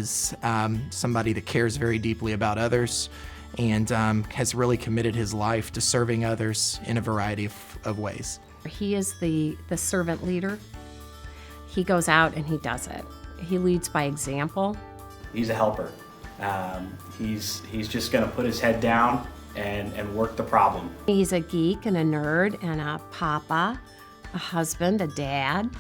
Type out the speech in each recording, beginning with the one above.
is somebody that cares very deeply about others and has really committed his life to serving others in a variety of ways. He is the servant leader. He goes out and he does it. He leads by example. He's a helper. He's just going to put his head down and work the problem. He's a geek and a nerd and a papa, a husband, a dad.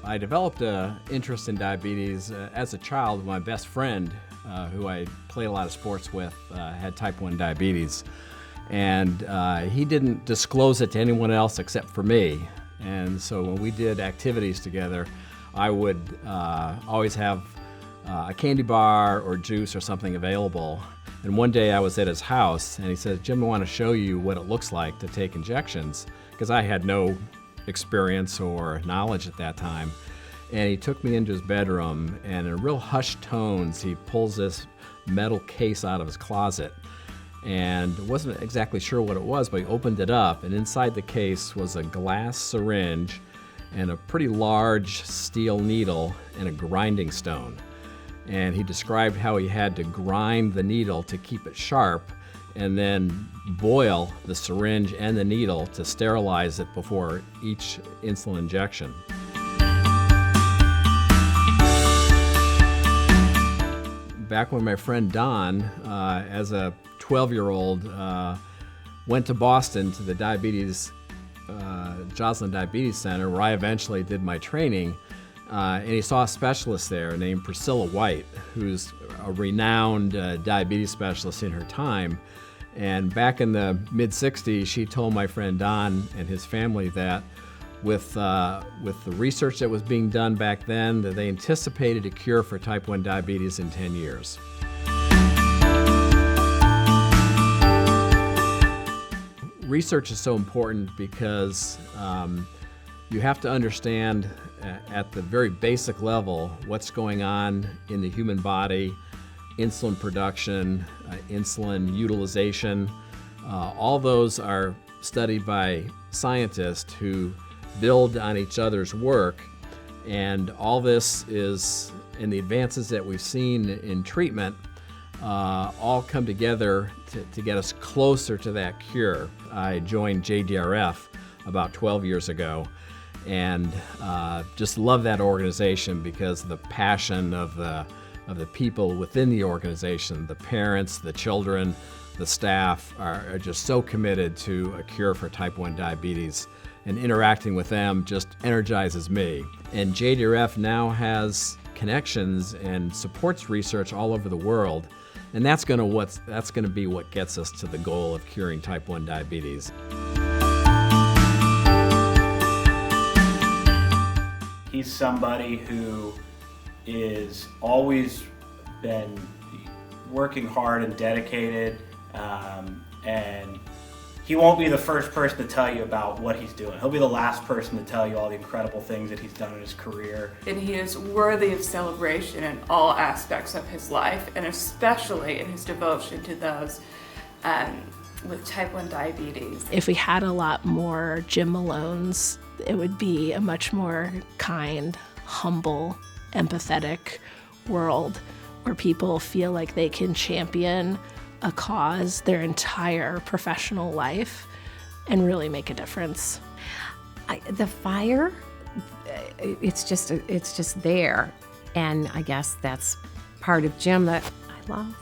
I developed an interest in diabetes as a child. My best friend, who I played a lot of sports with, had type 1 diabetes. And he didn't disclose it to anyone else except for me. And so when we did activities together, I would always have a candy bar or juice or something available. And one day I was at his house and he said, "Jim, I want to show you what it looks like to take injections," because I had no experience or knowledge at that time. And he took me into his bedroom and in real hushed tones, he pulls this metal case out of his closet. And wasn't exactly sure what it was, but he opened it up, and inside the case was a glass syringe and a pretty large steel needle and a grinding stone. And he described how he had to grind the needle to keep it sharp and then boil the syringe and the needle to sterilize it before each insulin injection. Back when my friend Don, as a 12-year-old, went to Boston to the Joslin Diabetes Center, where I eventually did my training, and he saw a specialist there named Priscilla White, who's a renowned diabetes specialist in her time. And back in the mid-'60s, she told my friend Don and his family that with the research that was being done back then, that they anticipated a cure for type 1 diabetes in 10 years. Research is so important because you have to understand at the very basic level what's going on in the human body, insulin production, insulin utilization. All those are studied by scientists who build on each other's work, and all this is, in the advances that we've seen in treatment, all come together to get us closer to that cure. I joined JDRF about 12 years ago and just love that organization because of the passion of the people within the organization. The parents, the children, the staff are just so committed to a cure for type 1 diabetes, and interacting with them just energizes me. And JDRF now has connections and supports research all over the world. And that's going to be what gets us to the goal of curing type 1 diabetes. He's somebody who is always been working hard and dedicated, and he won't be the first person to tell you about what he's doing. He'll be the last person to tell you all the incredible things that he's done in his career. And he is worthy of celebration in all aspects of his life, and especially in his devotion to those with type 1 diabetes. If we had a lot more Jim Malones, it would be a much more kind, humble, empathetic world where people feel like they can champion a cause their entire professional life and really make a difference. The fire, it's just there. And I guess that's part of Jim that I love.